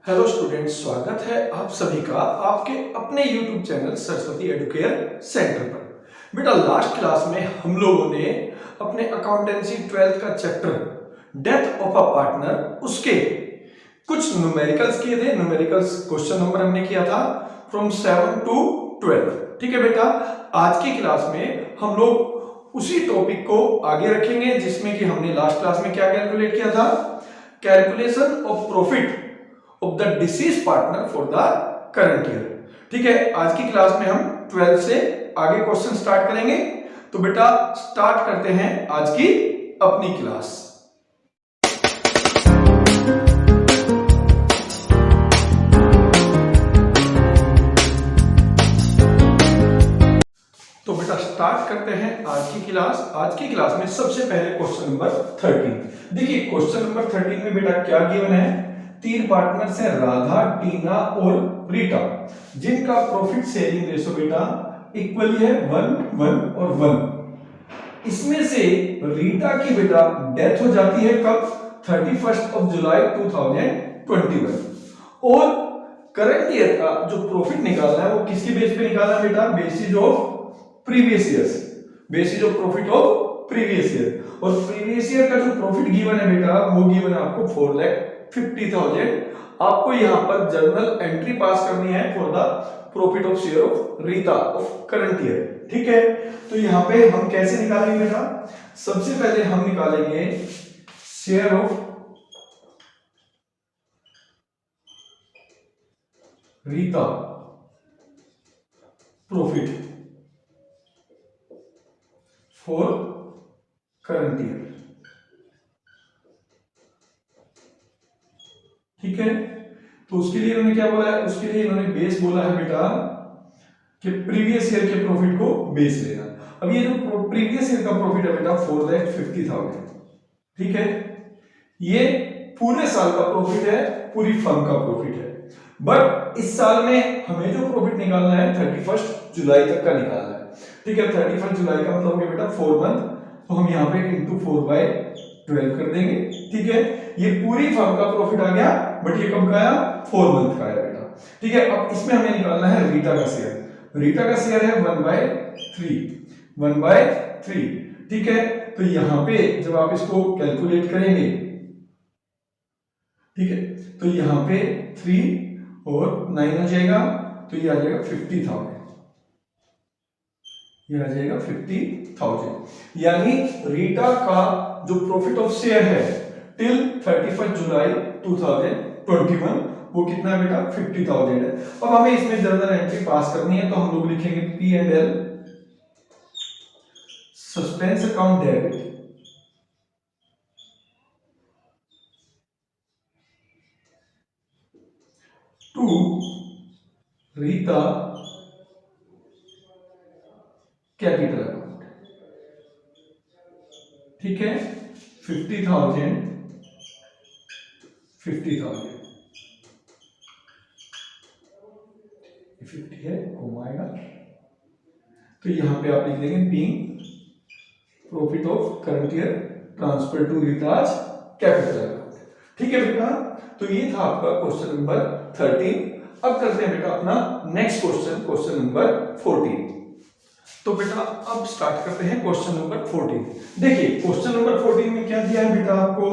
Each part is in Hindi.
हेलो स्टूडेंट्स, स्वागत है आप सभी का आपके अपने YouTube channel Saraswati Educare centre पर। बेटा, लास्ट क्लास में हम लोगों ने अपने अकाउंटेंसी 12th का chapter death of a partner उसके कुछ न्यूमेरिकल्स किए थे। न्यूमेरिकल्स क्वेश्चन नंबर हमने किया था फ्रॉम 7 to 12। ठीक है बेटा, आज की क्लास में हम लोग उसी टॉपिक को आगे रखेंगे जिसमें कि हमने लास्ट क्लास में क्या कैलकुलेट किया था, calculation of profit of the disease partner for the current year. ठीक है, आज की क्लास में हम 12 से आगे क्वेश्चन स्टार्ट करेंगे। तो बेटा स्टार्ट करते हैं आज की अपनी क्लास। तो बेटा स्टार्ट करते हैं आज की क्लास। आज की क्लास में सबसे पहले क्वेश्चन नंबर 13। देखिए क्वेश्चन नंबर 13 में बेटा क्या गिवन है, तीन पार्टनर्स हैं राधा, टीना और रीटा, जिनका प्रॉफिट शेयरिंग रेशो बेटा इक्वली है 1, 1 और 1। इसमें से रीटा की बेटा डेथ हो जाती है कब, 31 जुलाई 2021। और करंट ईयर का जो प्रॉफिट निकालना है वो किसके बेस पे निकालना है बेटा, basis of previous years, basis of profit of previous year. और प्रीवियस ईयर का जो प्रॉफिट गिवन है बेटा वो गिवन है आपको 4,50,000। आपको यहां पर जर्नल एंट्री पास करनी है for the profit of share of Rita of current year. ठीक है, तो यहां पे हम कैसे निकालेंगे बेटा, सबसे पहले हम निकालेंगे share of Rita profit for current year. ठीक है, तो उसके लिए इन्होंने क्या बोला है, उसके लिए इन्होंने बेस बोला है बेटा कि प्रीवियस ईयर के प्रॉफिट को बेस लेना। अब ये जो प्रीवियस ईयर का प्रॉफिट है बेटा 4,50,000। ठीक है, ये पूरे साल का प्रॉफिट है, पूरी फर्म का प्रॉफिट है। बट इस साल में हमें जो प्रॉफिट निकालना है 31 जुलाई तक का निकालना है। ठीक है, 31 जुलाई का मतलब हो गया बेटा 4 मंथ, तो हम यहाँ पे इंटू 4/12 कर देंगे। ठीक है, ये पूरी फर्म का प्रॉफिट आ गया, बट ये कब का आया, 4 मंथ का आया बेटा। ठीक है, अब इसमें हमें निकालना है रीटा का शेयर। रीटा का शेयर है 1/3। ठीक है, तो यहां पे जब आप इसको कैलकुलेट करेंगे, ठीक है, तो यहां पे 3 और 9 हो जाएगा, तो ये आ जाएगा 50,000। ये आ जाएगा 50,000। यानी रीटा का जो प्रॉफिट ऑफ शेयर है टिल 31 जुलाई 2021 वो कितना है बेटा, 50,000 है। अब हमें इसमें जर्नल एंट्री पास करनी है, तो हम लोग लिखेंगे P&L suspense account debit to Rita capital account. ठीक है, 50,000 50 है, घुमाएगा, तो यहां पे आप लिख देंगे being profit of current year transfer to Rita's capital account. ठीक है बेटा, तो ये था आपका क्वेश्चन नंबर 13। अब करते हैं बेटा अपना नेक्स्ट क्वेश्चन, क्वेश्चन नंबर 14। तो बेटा अब स्टार्ट करते हैं क्वेश्चन नंबर 14। देखिए क्वेश्चन नंबर 14 में क्या दिया है बेटा आपको,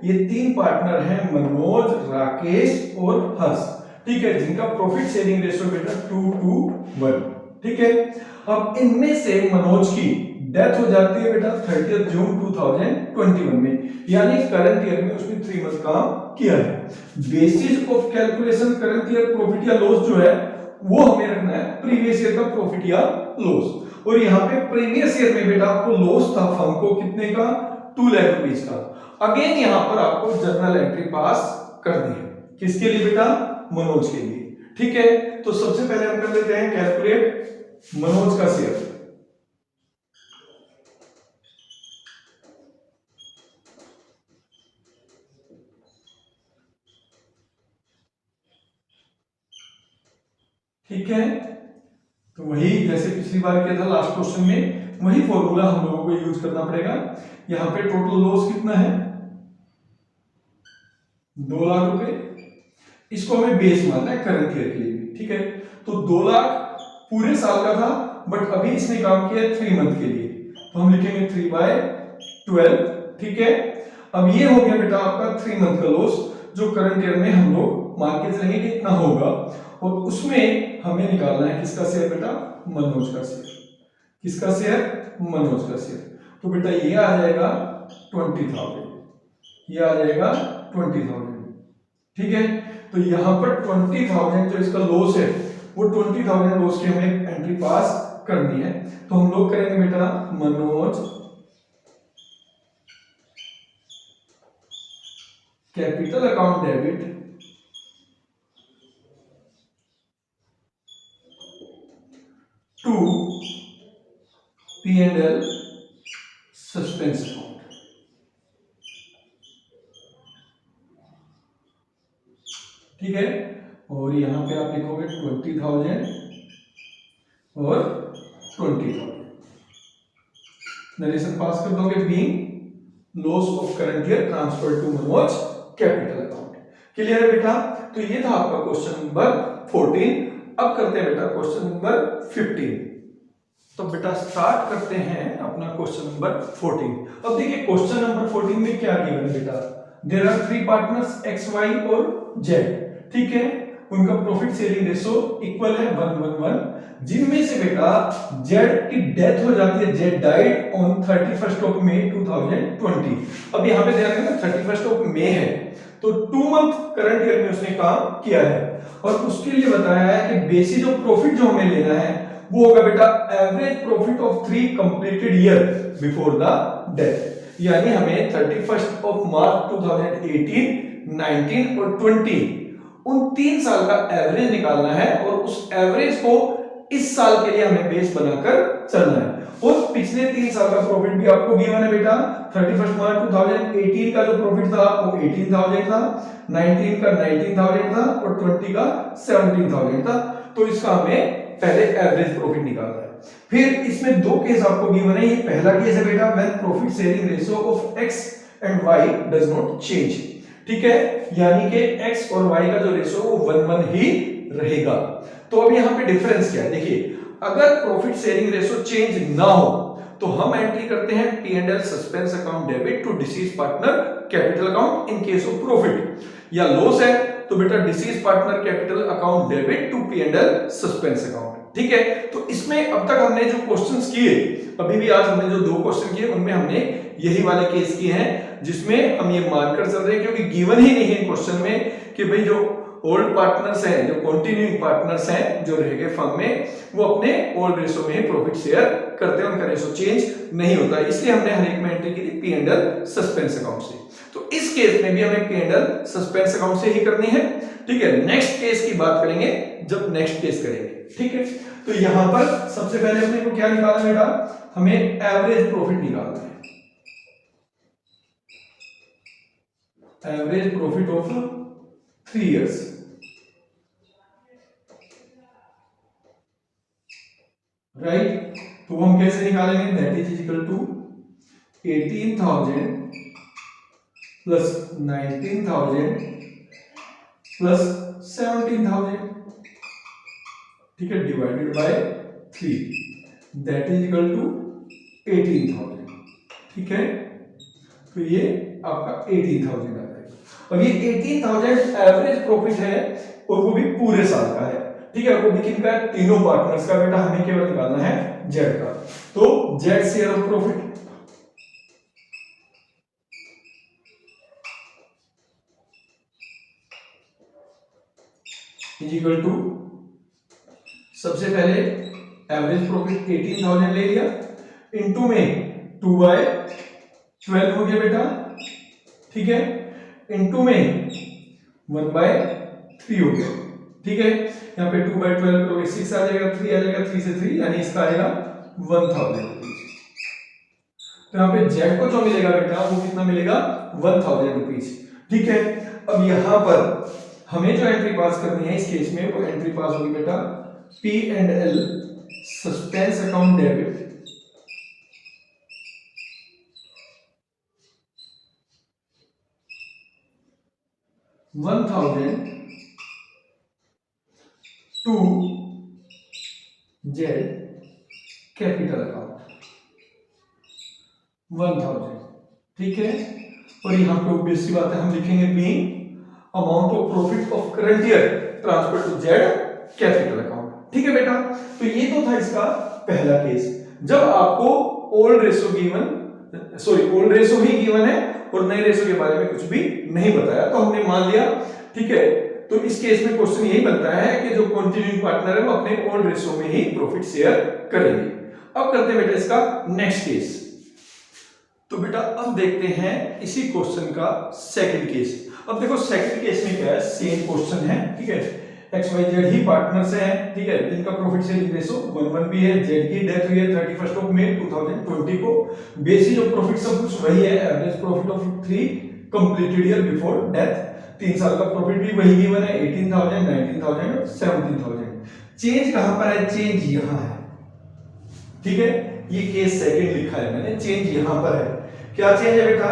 ये तीन पार्टनर हैं मनोज, राकेश और हर्ष। ठीक है, जिनका प्रॉफिट शेयरिंग रेशियो बेटा 2:1। ठीक है, अब इनमें से मनोज की डेथ हो जाती है बेटा 30 जून 2021 में, यानी करंट ईयर में उसने 3 मंथ काम किया है। Basis of calculation current year profit या लॉस जो है वो हमें रखना है प्रीवियस ईयर का प्रॉफिट या लॉस। और यहाँ पे प्रीवियस ईयर में बेटा आपको लॉस था फर्म को कितने का, 2 लाख रुपीस का। अगेन यहाँ पर आपको जर्नल एंट्री पास करनी है, किसके लिए बेटा, मनोज के लिए। ठीक है, तो सबसे पहले हम कर लेते हैं कैलकुलेट मनोज का शेयर। ठीक है, तो वही जैसे पिछली बार किया था लास्ट क्वेश्चन में, वही फॉर्मूला हम लोगों को यूज करना पड़ेगा। यहां पे टोटल लॉस कितना है, 2 लाख रुपए। इसको हमें बेस मानना है करंट ईयर के लिए भी, ठीक है। तो 2 लाख पूरे साल का था, बट अभी इसने काम किया 3 मंथ के लिए, तो हम लिखेंगे 3/12, ठीक है। अब ये हो गया बेटा आपका 3 मंथ का लॉस, जो करंट ईयर में हम लोग मान के चलेंगे कि इतना होगा, और उसमें हमें निकालना है किसका शेयर बेटा, मनोज का शेयर। किसका शेयर, मनोज का शेयर। तो बेटा ये आ जाएगा 20,000, ये आ जाएगा 20,000, ठीक है। तो यहां पर 20,000 जो इसका लॉस है, वो 20,000 लॉस की हमें एंट्री पास करनी है। तो हम लोग करेंगे बेटा Manoj capital account debit to P&L suspense account, ठीक है। और यहां पे आप लिखोगे 20,000 और 20,000, नरेशन पास कर दोगे, being loss of current year transfer to Manoj capital account. Clear है बेटा। तो ये था आपका क्वेश्चन नंबर 14। अब करते हैं बेटा क्वेश्चन नंबर 15। तो बेटा स्टार्ट करते हैं अपना क्वेश्चन नंबर 14। अब देखिए क्वेश्चन नंबर 14 में क्या गिवन है बेटा, there are 3 partners X Y और जेड, ठीक है। उनका प्रॉफिट शेयरिंग रेशो इक्वल है 1:1, जिनमें से बेटा जेड की डेथ हो जाती है, Z died on 31st of May 2020। अब यहां पे ध्यान रखना 31st ऑफ मई है, तो 2 मंथ करंट ईयर में उसने काम किया है, और उसके लिए बताया है कि बेसिस ऑफ प्रॉफिट जो हमें लेना है वो होगा बेटा average profit of 3 completed year before the death. यानी हमें 31st ऑफ मार्च 2018, 19 और 20 उन 3 साल का एवरेज निकालना है, और उस एवरेज को इस साल के लिए हमें बेस बनाकर चलना है। और पिछले 3 साल का प्रॉफिट भी आपको गिवन है बेटा। 31 मार्च 2018 का जो प्रॉफिट था वो 18,000 था, 19 का 19,000 था, और 20 का 17,000 था। तो इसका हमें पहले एवरेज प्रॉफिट निकालना है। फिर इसमें 2 केस आपको गिवन है। ये पहला केस है बेटा when profit sharing ratio of x and y does not change, ठीक है। यानी कि x और y का जो रेशियो वो 1:1 ही रहेगा। तो अब यहां पे डिफरेंस क्या है, देखिए अगर प्रॉफिट शेयरिंग रेशियो चेंज ना हो तो हम एंट्री करते हैं P&L suspense account debit to deceased partner capital account in case of profit, या लॉस है तो बेटा deceased partner capital account debit to P&L suspense account, ठीक है। तो इसमें अब तक हमने जो क्वेश्चंस किए, अभी भी आज हमने जो 2 क्वेश्चन किए उनमें हमने यही वाले केस किए हैं, जिसमें हम ये मानकर चल रहे हैं क्योंकि गिवन ही नहीं है क्वेश्चन में कि भाई जो ओल्ड पार्टनर्स हैं, जो कंटिन्यूइंग पार्टनर्स हैं जो रह गए फर्म में, वो अपने ओल्ड रेशो में प्रॉफिट शेयर करते हैं, उनका रेशो चेंज नहीं होता। इसलिए हमने हर एक में एंट्री की थी P&L सस्पेंस अकाउंट से। तो इस केस में भी हमें P&L सस्पेंस अकाउंट से ही करनी है, ठीक है। नेक्स्ट केस की बात करेंगे जब नेक्स्ट केस करेंगे, ठीक है। तो यहां पर सबसे पहले अपने को क्या निकालना बेटा, हमें एवरेज प्रॉफिट निकालना है, average profit of 3 years, right. तो हम कैसे निकालेंगे, that is equal to 18,000 plus 19,000 plus 17,000, ठीक है, divided by 3, that is equal to 18,000, ठीक है। तो ये आपका 18,000 आ जाएगा। अब ये 18,000 एवरेज प्रॉफिट है, और वो भी पूरे साल का है, ठीक है। वो भी किनका है, तीनों पार्टनर्स का बेटा, हमें केवल निकालना है जेड का। तो Z share of profit is equal to, सबसे पहले एवरेज प्रॉफिट 18,000 ले लिया, इनटू में 2/12 हो गया बेटा, ठीक है, इनटू में 1/3 हो गया, ठीक है। यहाँ पे 2/12 करोगे 6 आ जाएगा, 3 आ जाएगा, 3 से 3 यानी इसका आएगा 1,000 रुपीज। तो यहाँ पे जेड को जो मिलेगा बेटा वो कितना मिलेगा, 1,000 रुपीज, ठीक है। अब यहां पर हमें जो एंट्री पास करनी है इस केस में, वो एंट्री पास होगी बेटा P&L suspense account debit $1,000 to Z capital account 1000, ठीक है। और यहाँ पे ऑब्वियस सी बात है, हम लिखेंगे being amount of profit of current year transfer to Z capital account, ठीक है बेटा। तो ये तो था इसका पहला केस, जब आपको old ratio given, sorry old ratio ही गिवन है और नए रेशो के बारे में कुछ भी नहीं बताया, तो हमने मान लिया, ठीक है। तो इस केस में क्वेश्चन यही बनता है कि जो कंटिन्यूइंग पार्टनर है वो अपने ओल्ड रेशो में ही प्रॉफिट शेयर करेंगे। अब करते हैं बेटा इसका नेक्स्ट केस। तो बेटा अब देखते हैं इसी क्वेश्चन का सेकंड केस। अब देखो सेकंड केस में क्या है, सेम क्वेश्चन है, ठीक है। एक्स वाई जेड ही पार्टनर्स हैं, ठीक है। इनका प्रॉफिट शेयरिंग रेशो 1:1 भी है। जेड की डेथ हुई है 31 मई 2020 को। बेसिस ऑफ प्रॉफिट सब कुछ वही है, average profit of 3 completed year before death. 3 साल का प्रॉफिट भी वही गिवन है, 18,000, 19,000 और 17,000। चेंज कहां पर है, चेंज यहां है, ठीक है। ये केस सेकंड लिखा है मैंने, चेंज यहां पर है। क्या चेंज है बेटा,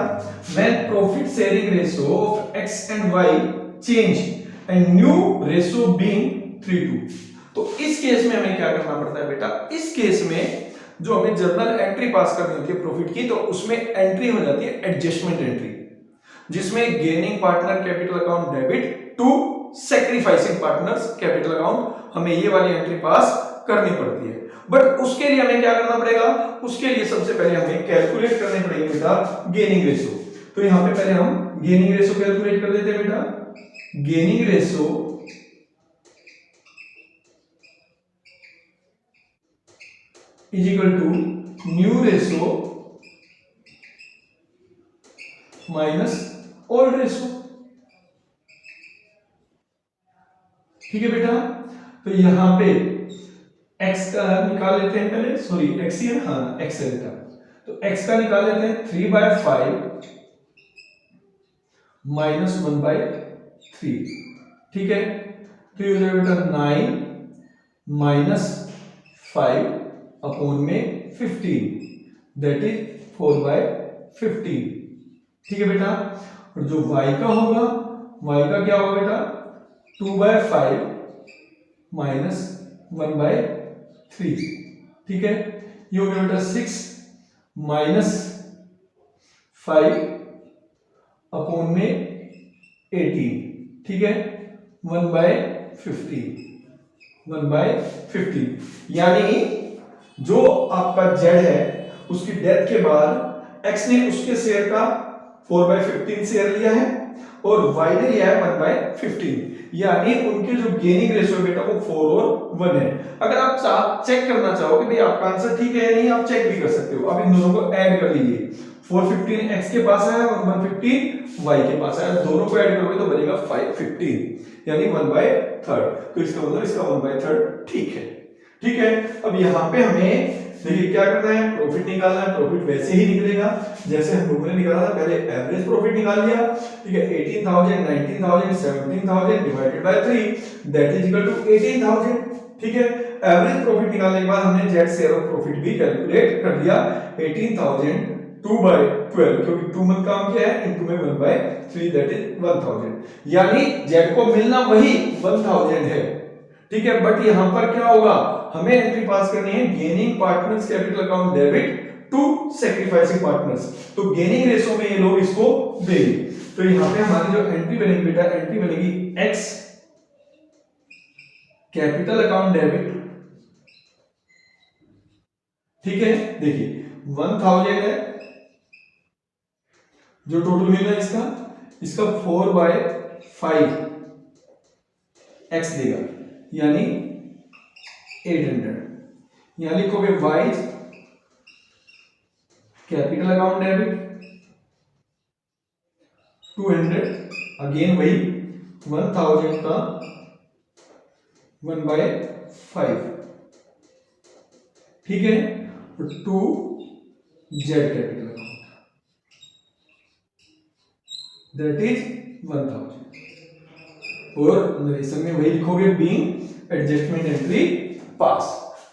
when profit sharing ratio of X and Y change and new ratio being 3:2। तो इस केस में हमें क्या करना पड़ता है बेटा, इस केस में जो हमें जर्नल एंट्री पास करनी होती है प्रॉफिट की, तो उसमें एंट्री हो जाती है एडजस्टमेंट एंट्री, जिसमें gaining partner capital account debit to sacrificing partners capital account, हमें ये वाली एंट्री पास करनी पड़ती है। बट उसके लिए हमें क्या करना पड़ेगा, उसके लिए सबसे पहले हमें कैलकुलेट करने पड़ेंगे बेटा गेनिंग रेशो। तो यहां पे पहले हम गेनिंग रेशो कैलकुलेट कर देते हैं बेटा। Gaining ratio is equal to new ratio minus old ratio, ठीक है बेटा। तो यहां पे x का निकाल लेते हैं पहले, सॉरी x ही है, हाँ x है बेटा। तो x का निकाल लेते हैं 3/5 माइनस 1/3, ठीक है। तो ये हो जाएगा बेटा 9 माइनस 5 अपॉन में 15, दैट इज 4/15, ठीक है बेटा। और जो y का होगा, y का क्या होगा बेटा, 2/5 माइनस 1/3, ठीक है। ये हो गया बेटा 6 माइनस 5 अपॉन में 18, ठीक है, 1/15, 1/15। यानी जो आपका z है उसकी डेथ के बाद x ने उसके शेयर का 4/15 शेयर लिया है और y ने लिया है 1/15, यानी उनके जो गेनिंग रेशियो बेटा वो 4 और 1 है। अगर आप चेक करना चाहो कि भाई आपका आंसर ठीक है या नहीं, आप चेक भी कर सकते हो। आप इन दोनों को ऐड कर लीजिए, 415 x के पास है और 115 y के पास है, दोनों को ऐड करोगे तो बनेगा 515, यानी 1/3। तो इसका मतलब इसका 1/3 ठीक है, ठीक है। अब यहाँ पे हमें देखिए क्या करना है, प्रॉफिट निकालना है। प्रॉफिट वैसे ही निकलेगा जैसे हम लोगों ने निकाला था, पहले एवरेज प्रॉफिट निकाल लिया, ठीक है। 18,000, 19,000, 17,000 divided by 3 that is equal to 18,000, ठीक है। एवरेज प्रॉफिट निकालने के बाद हमने जेड शेयर ऑफ प्रॉफिट भी कैलकुलेट कर दिया, 18,000 2/12, क्योंकि 2 मंथ काम किया है, इनटू में 1/3 दैट इज 1000, यानी जेड को मिलना वही 1000 है, ठीक है। बट यहां पर क्या होगा, हमें एंट्री पास करनी है gaining partners capital account debit to sacrificing partners. तो गेनिंग रेशो में ये लोग इसको देंगे। तो यहां पे हमारी जो एंट्री बनेगी बेटा, एंट्री बनेगी x कैपिटल अकाउंट डेबिट, ठीक है। देखिए 1000 है जो टोटल मिल रहा है इसका 4/5 x देगा, यानी 800। यहां लिखोगे y capital account debit 200, again वही 1000 का 1/5, ठीक है। To Z capital account that is 1000, और नरेशन में वही लिखोगे बीइंग एडजस्टमेंट एंट्री पास,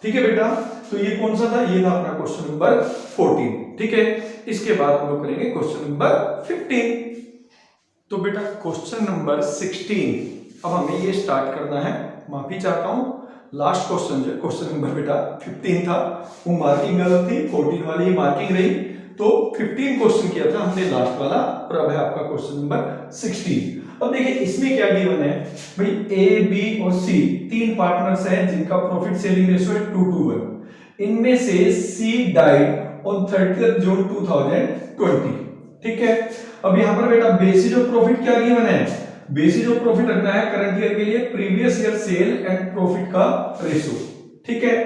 ठीक है बेटा। तो ये कौन सा था, ये था अपना क्वेश्चन नंबर 14, ठीक है। इसके बाद हम लोग करेंगे क्वेश्चन नंबर 15। तो बेटा क्वेश्चन नंबर 16 अब हमें ये स्टार्ट करना है। माफी चाहता हूँ, लास्ट क्वेश्चन जो क्वेश्चन नंबर बेटा 15 था वो मार्किंग गलत थी, 14 वाली ही मार्किंग रही, तो 15 क्वेश्चन किया था हमने लास्ट वाला, और अब है आपका क्वेश्चन नंबर 16। अब देखिए इसमें क्या गिवन है भाई, ए बी और सी तीन पार्टनर्स हैं जिनका प्रॉफिट सेलिंग रेशियो है 2:1। इनमें से सी डाइड ऑन 30 जून 2020। ठीक है, अब यहां पर बेटा बेसिस ऑफ प्रॉफिट क्या गिवन है, बेसिस ऑफ प्रॉफिट रखना है करंट ईयर के लिए previous year cell and profit का रेशियो। ठीक है,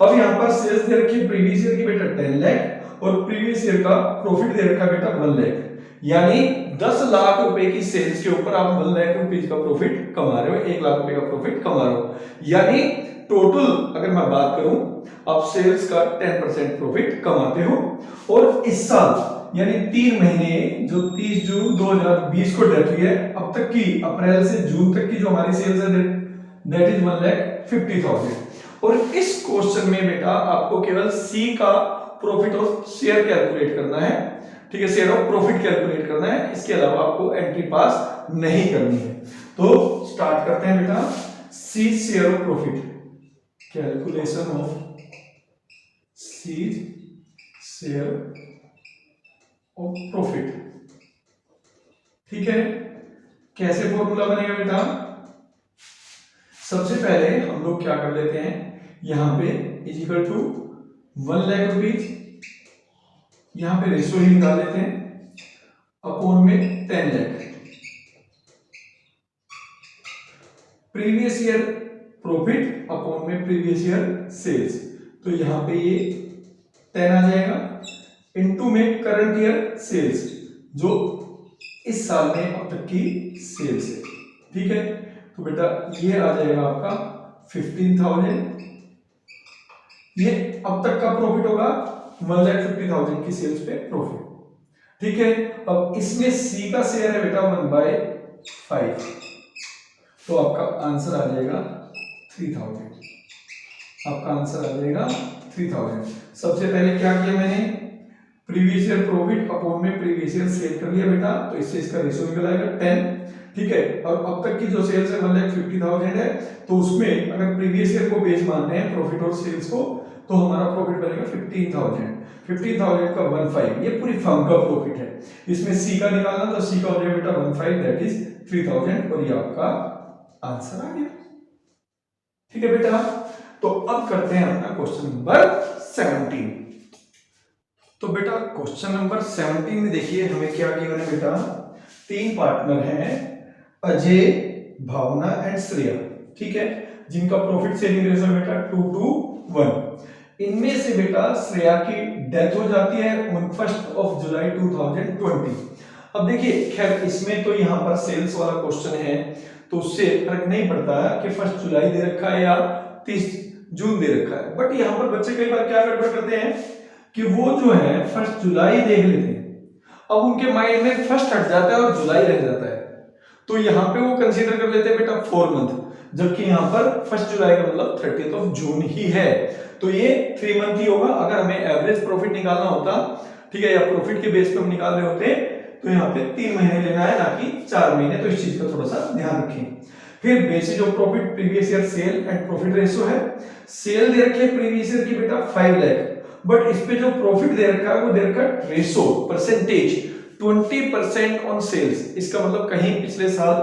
अब यहां पर सेल्स दे रखी है प्रीवियस ईयर की बेटा 10 लाख और प्रीवियस ईयर का प्रॉफिट दे रखा है बेटा 1 लाख, यानी 10 लाख रुपए की सेल्स के ऊपर आप 1 लाख रुपीस का प्रॉफिट कमा रहे हो, 1 लाख रुपए का प्रॉफिट कमा रहे हो, यानी टोटल अगर मैं बात करूं आप सेल्स का 10% प्रॉफिट कमाते हो। और इस साल यानी 3 महीने जो 30 जून 2020 को डेट हुई है, अब तक की अप्रैल से जून तक की जो हमारी सेल्स है दैट इज 1,50,000। और इस क्वेश्चन में बेटा आपको केवल सी का प्रॉफिट और शेयर कैलकुलेट करना है। ठीक है, शेयर ऑफ प्रॉफिट कैलकुलेट करना है, इसके अलावा आपको एंट्री पास नहीं करनी है। तो स्टार्ट करते हैं बेटा, C share of profit, calculation of C share of profit. ठीक है, कैसे फॉर्मूला बनेगा बेटा, सबसे पहले हम लोग क्या कर लेते हैं, यहां पे is equal to 1 lakh rupees, यहां पे रेशियो ही निकाल लेते हैं, अपॉन में 10 lakh, previous year profit upon में प्रीवियस ईयर सेल्स, तो यहां पे ये 10 आ जाएगा, इनटू में करंट ईयर सेल्स जो इस साल में अब तक की सेल्स है। ठीक है, तो बेटा ये आ जाएगा आपका 15,000, ये अब तक का प्रॉफिट होगा 1,50,000 की सेल्स पे प्रॉफिट। ठीक है, अब इसमें सी का शेयर है बेटा 1/5, तो आपका आंसर आ जाएगा 3,000, आपका आंसर आ जाएगा 3,000। सबसे पहले क्या किया मैंने, प्रीवियस ईयर प्रॉफिट अपॉन में प्रीवियस ईयर सेल कर लिया बेटा, तो इससे इसका रेशियो निकल आएगा 10। ठीक है, और अब तक की जो सेल्स है 1,50,000 है, तो उसमें अगर प्रीवियस ईयर को बेस मानते हैं प्रॉफिट और सेल्स को, तो हमारा प्रॉफिट बनेगा 15,000। 15,000 का 1/5 ये पूरी फर्म का प्रॉफिट है, इसमें सी का निकालना, तो सी का हो जाएगा बेटा 1/5 दैट इज 3,000, और ये आपका आंसर आ गया। ठीक है बेटा, तो अब करते हैं अपना क्वेश्चन नंबर 17। तो बेटा क्वेश्चन नंबर 17 में देखिए हमें क्या गिवन है बेटा, तीन पार्टनर हैं अजय, भावना एंड श्रेया। ठीक है, जिनका प्रॉफिट सेलिंग रेशियो बेटा 2:1। इनमें से बेटा श्रेया की डेथ हो जाती है ऑन 1 जुलाई 2020। अब देखिए खैर इसमें तो यहाँ पर सेल्स वाला क्वेश्चन है, तो उससे फर्क नहीं पड़ता कि 1 जुलाई दे रखा है या 30 जून दे रखा है, बट यहाँ पर बच्चे कई बार क्या गड़बड़ करते हैं कि वो जो है 1 जुलाई देख लेते हैं, अब उनके माइंड में 1 हट जाता है और जुलाई रह जाता है, तो यहाँ पे वो कंसीडर कर लेते हैं बेटा 4 मंथ, जबकि यहाँ पर 1 जुलाई का मतलब 30 जून ही है, तो ये 3 मंथ ही होगा। अगर हमें एवरेज प्रॉफिट निकालना होता, ठीक है, या प्रॉफिट के बेस पे हम निकाल रहे होते, तो यहाँ पे 3 महीने लेना है ना कि 4 महीने, तो इस चीज का थोड़ा सा ध्यान रखें। फिर basis of profit previous year cell and profit ratio है, सेल दे रखी है प्रीवियस ईयर की बेटा 5 लाख, बट इस पे जो प्रॉफिट दे रखा है वो दे रखा है रेशो परसेंटेज 20% ऑन सेल्स। इसका मतलब कहीं पिछले साल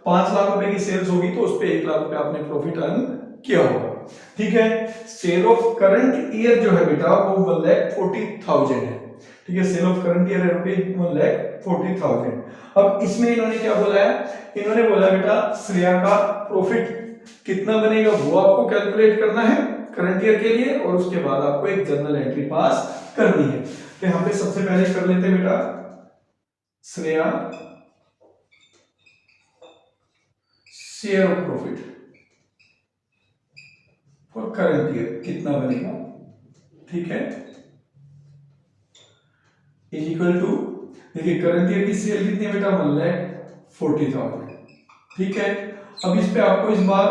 5 लाख रुपए की सेल्स होगी तो उस पे 1 लाख रुपए आपने प्रॉफिट अर्न किया होगा। ठीक है, सेल ऑफ करंट ईयर जो है बेटा वो 1,40,000 है। ठीक है, सेल ऑफ करंट ईयर है रुपए 1,40,000। अब इसमें इन्होंने क्या बोला है, इन्होंने बोला बेटा श्रेया का प्रॉफिट कितना बनेगा वो आपको कैलकुलेट करना है करंट ईयर के लिए, और उसके बाद आपको एक जर्नल एंट्री पास करनी है। तो यहां पे सबसे पहले कर लेते हैं बेटा Shreya share of profit for current year कितना बनेगा। ठीक है, इज इक्वल टू, देखिए करंट ईयर की सेल कितनी है बेटा 1,40,000। ठीक है, अब इस पे आपको इस बार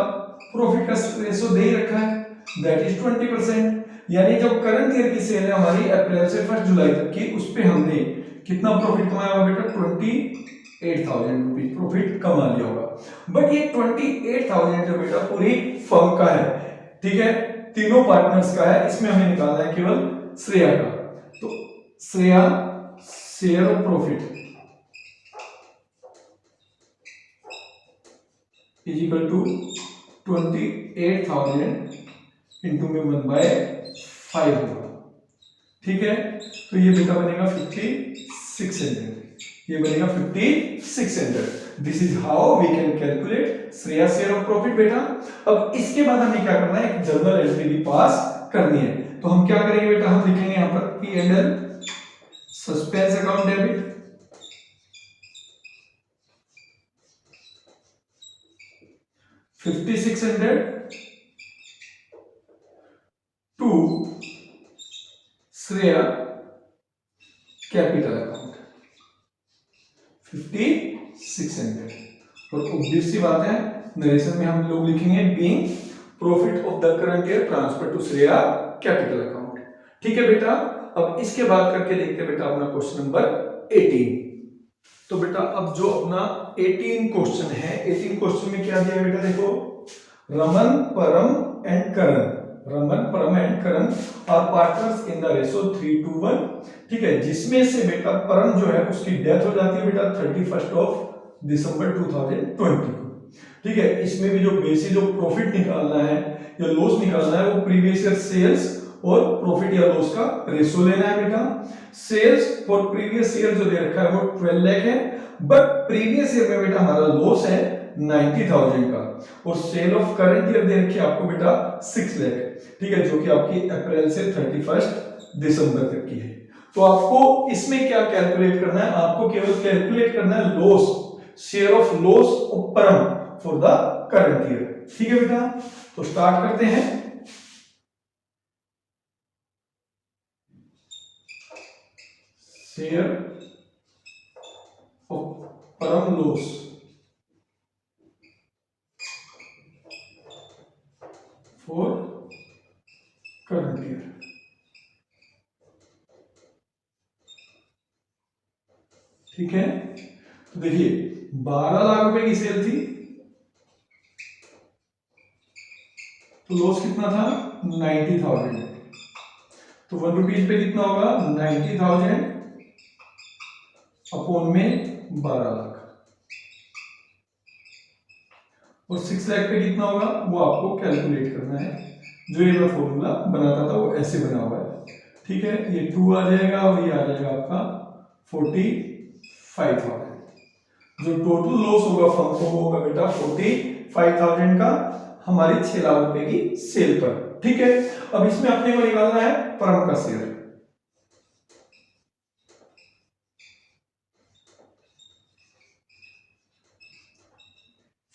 प्रॉफिट का रेशो दे ही रखा है दैट इज 20%, यानी जो करंट ईयर की सेल है हमारी अप्रैल से 1 जुलाई तक की, उस पे हमने कितना प्रॉफिट कमाया बेटा 20 28,000 रुपीज प्रॉफिट कमा लिया होगा। बट ये 28,000 जो बेटा पूरी फर्म का है, ठीक है, तीनों पार्टनर्स का है, इसमें हमें निकालना है केवल श्रेया का। तो Shreya share of profit is equal to 28,000 into में 1/5 होगा, ठीक है। तो ये बेटा बनेगा 5600, ये बनेगा 5600। This is how we can calculate Shreya share of profit बेटा। अब इसके बाद हमें क्या करना है, एक जर्नल एंट्री भी पास करनी है। तो हम क्या करेंगे बेटा, हम लिखेंगे यहां पर P&L suspense account debit, $5,600 to Shreya capital account 5,600। और ऑब्वियस सी बात है, नरेशन में हम लोग लिखेंगे being profit of the current year transfer to Shreya capital account, ठीक है बेटा। अब इसके बाद करके देखते हैं बेटा अपना क्वेश्चन नंबर 18। तो बेटा अब जो अपना 18 क्वेश्चन है, 18 क्वेश्चन में क्या दिया है बेटा, देखो, Raman Param and Karan are partners in the ratio 3:1, ठीक है, जिसमें से बेटा परम जो है उसकी डेथ हो जाती है बेटा 31 दिसंबर 2020 को, ठीक है। इसमें भी जो बेसिक जो प्रॉफिट निकालना है या लॉस निकालना है वो प्रीवियस ईयर सेल्स और प्रॉफिट या लॉस का रेशो लेना है बेटा। सेल्स फॉर प्रीवियस ईयर जो दे रखा है वो 12 लाख है, बट प्रीवियस ईयर में बेटा हमारा लॉस है 90,000 का, और सेल ऑफ करंट ईयर दे रखी है आपको बेटा 6 लाख, ठीक है, जो कि आपकी अप्रैल से 31 दिसंबर तक की है। तो आपको इसमें क्या कैलकुलेट करना है, आपको केवल कैलकुलेट करना है loss, share of loss of परम फॉर द करंट ईयर, ठीक है बेटा। तो स्टार्ट करते हैं। शेयर ऑफ परम लॉस फॉर करंट ईयर, ठीक है। तो देखिए 12 लाख रुपए की सेल थी, तो लॉस कितना था 90,000, तो 1 रुपीज पे कितना होगा 90,000 अपॉन में 12 लाख, और 6 लाख पे कितना होगा वो आपको कैलकुलेट करना है। जो ये मैं फॉर्मूला बनाता था वो ऐसे बना हुआ है, ठीक है। ये 2 आ जाएगा और ये आ जाएगा आपका 45,000। जो टोटल लॉस होगा फर्म को वो होगा बेटा 45,000 का, हमारी 6 लाख रुपए की सेल पर, ठीक है। अब इसमें अपने को निकालना है परम का शेयर।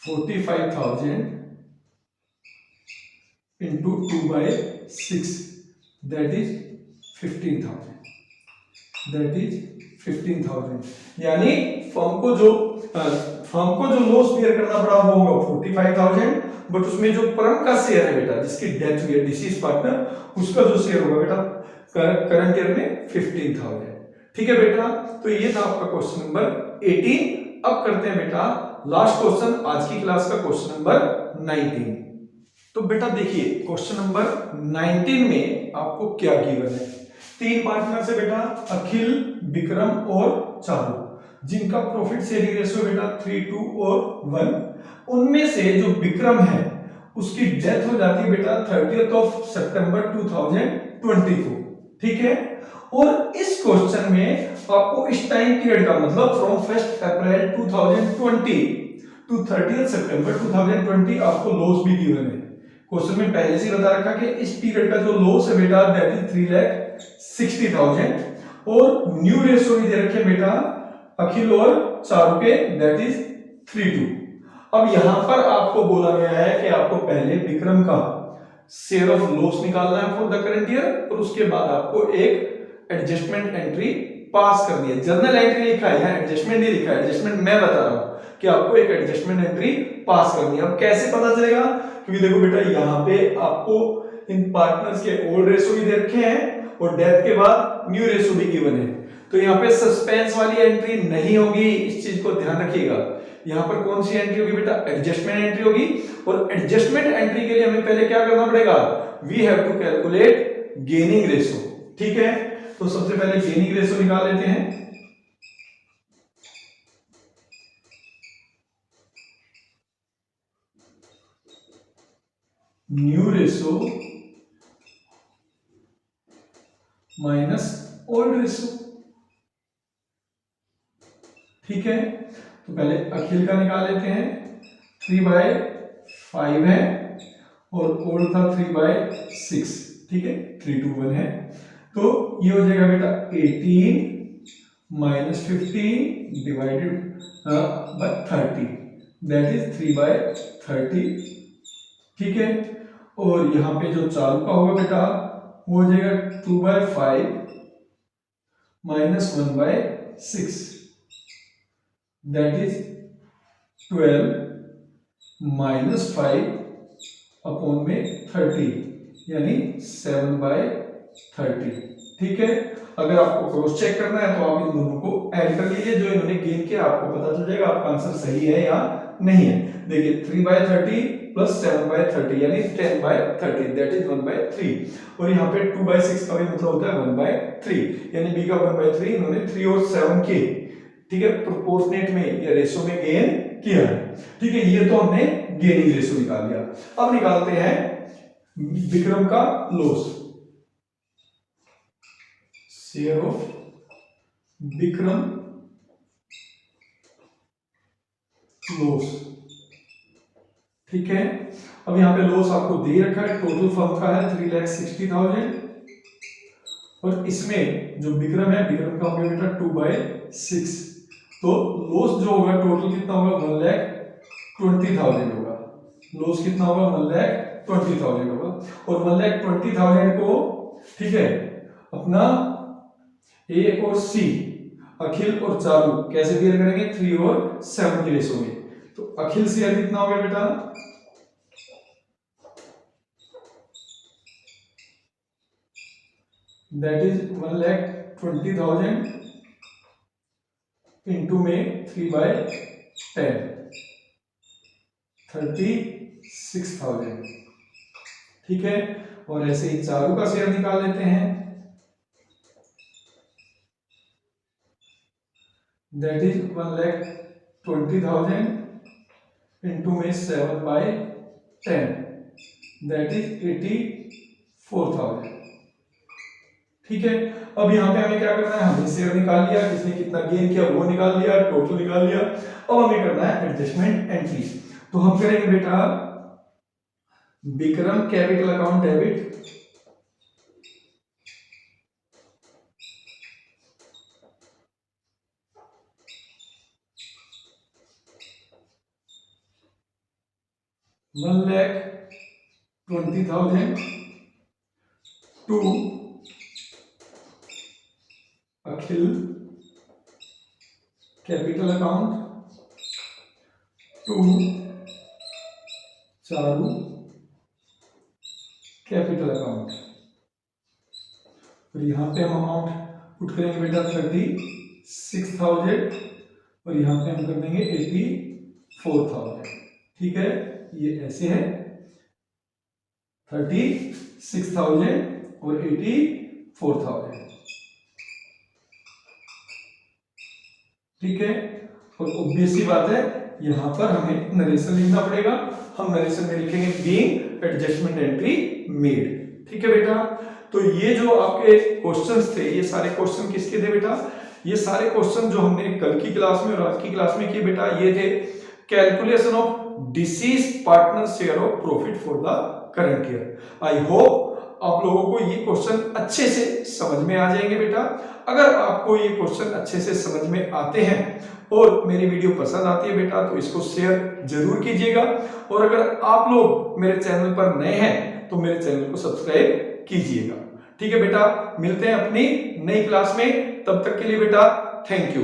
$45,000 into 2/6, that is 15,000, यानी फर्म को जो लॉस बियर करना पड़ा वो होगा 45,000, बट उसमें जो परम का शेयर है बेटा, जिसकी डेथ हुई है डिसीज पार्टनर, उसका जो शेयर होगा बेटा करंट ईयर में 15,000, ठीक है बेटा। तो ये था आपका क्वेश्चन नंबर 18। अब करते हैं बेटा लास्ट क्वेश्चन, आज की क्लास का क्वेश्चन नंबर 19। तो बेटा देखिए क्वेश्चन नंबर 19 में आपको क्या गिवन है, 3 पार्टनर से बेटा, अखिल, विक्रम और चारू, जिनका प्रॉफिट शेयरिंग रेशियो बेटा 3:2 और 1। उनमें से जो विक्रम है उसकी डेथ हो जाती है बेटा 30 सितंबर 2020 को, ठीक है। और इस क्वेश्चन में आपको इस टाइम पीरियड का मतलब फ्रॉम 1 अप्रैल 2020 टू 30 सितंबर 2020 आपको लॉस भी गिवन है। क्वेश्चन में पहले से बता रखा कि इस पीरियड का जो लॉस है बेटा दैट इज 3,60,000, और न्यू रेशियो भी दे रखे बेटा अखिल और चारू के, दैट इज 3:2। अब यहां पर आपको बोला गया है कि आपको पहले विक्रम का शेयर ऑफ लॉस निकालना है फॉर द करंट ईयर, और उसके बाद आपको एक एडजस्टमेंट एंट्री पास करनी है। जर्नल एंट्री लिखा है, यहाँ एडजस्टमेंट नहीं लिखा है, एडजस्टमेंट मैं बता रहा हूं कि आपको एक एडजस्टमेंट एंट्री पास करनी है। अब कैसे पता चलेगा, क्योंकि देखो बेटा यहाँ पे आपको इन पार्टनर्स के ओल्ड रेशियो भी दे रखे हैं और डेथ के बाद न्यू रेशियो भी गिवन है। तो यहाँ पे सस्पेंस वाली एंट्री नहीं होगी, इस चीज को ध्यान रखिएगा। यहाँ पर कौन सी एंट्री होगी बेटा, एडजस्टमेंट एंट्री होगी। और एडजस्टमेंट एंट्री के लिए हमें पहले क्या करना पड़ेगा, we have to calculate gaining ratio. ठीक है, तो सबसे पहले गेनिंग रेशो निकाल लेते हैं। New ratio minus old ratio. ठीक है, तो पहले अखिल का निकाल लेते हैं। 3/5 है और ओल्ड था 3/6। ठीक है, 3 to 1 है, तो ये हो जाएगा बेटा 18 minus 15 divided by 30, that is 3/30। ठीक है, और यहां पे जो चालू का होगा बेटा वो हो जाएगा 2/5 minus 1/6, that is 12 minus 5 upon में 30, यानी 7/30। ठीक है, अगर आपको क्रॉस चेक करना है तो आप इन दोनों को ऐड कर लीजिए, जो इन्होंने गेन किया आपको पता चल जाएगा आपका आंसर सही है या नहीं है। देखिए 3/30 प्लस 7/30 यानी 10/30, दैट इज 1/3। और यहाँ पे 2/6 का भी मतलब होता है 1/3, यानी बी का 1/3 इन्होंने 3 और 7 के, ठीक है, प्रोपोर्शनेट में या रेशो में गेन किया है। ठीक है, ये तो हमने गेनिंग रेशो निकाल लिया। अब निकालते हैं विक्रम का loss, share of Vikram loss. ठीक है, अब यहाँ पे लॉस आपको दे रखा है, टोटल फर्म का है 3,60,000 और इसमें जो विक्रम है, विक्रम का हो गया बेटा 2/6, तो लॉस जो होगा टोटल कितना होगा 1,20,000 होगा। लॉस कितना होगा 1,20,000 होगा। और 1,20,000 को, ठीक है, अपना ए और सी, अखिल और चारू कैसे शेयर करेंगे, 3 और 7 की रेशो में। तो अखिल शेयर कितना हो गया बेटा, दैट इज 1,20,000 इंटू में 3/10, 36,000। ठीक है, और ऐसे ही चारू का शेयर निकाल लेते हैं, दैट इज 1,20,000 इंटू में 7/10, दैट इज 84,000। ठीक है, अब यहाँ पे हमें क्या करना है, हमने शेयर निकाल लिया, किसने कितना गेन किया वो निकाल लिया, टोटल निकाल लिया। अब हमें करना है एडजस्टमेंट एंट्री। तो हम करेंगे बेटा Vikram capital account debit, $1,20,000 to Akhil capital account to Charu capital account. और यहां पे हम अमाउंट पुट करेंगे बेटा 36,000 और यहां पे हम कर देंगे 84,000। ठीक है, ये ऐसे है 36,000 और 84,000। ठीक है, और ऑब्वियस सी बात है यहां पर हमें नरेशन लिखना पड़ेगा। हम नरेशन में लिखेंगे बीइंग एडजस्टमेंट एंट्री मेड। ठीक है बेटा, तो ये जो आपके क्वेश्चंस थे, ये सारे क्वेश्चन किसके थे बेटा, ये सारे क्वेश्चन जो हमने कल की क्लास में और आज की क्लास में किए बेटा, ये थे calculation of disease partner share of profit for the current year. I hope आप लोगों को ये क्वेश्चन अच्छे से समझ में आ जाएंगे बेटा। अगर आपको ये क्वेश्चन अच्छे से समझ में आते हैं और मेरी वीडियो पसंद आती है बेटा, तो इसको शेयर जरूर कीजिएगा। और अगर आप लोग मेरे चैनल पर नए हैं तो मेरे चैनल को सब्सक्राइब कीजिएगा। ठीक है बेटा, मिलते हैं अपनी नई क्लास में, तब तक के लिए बेटा थैंक यू।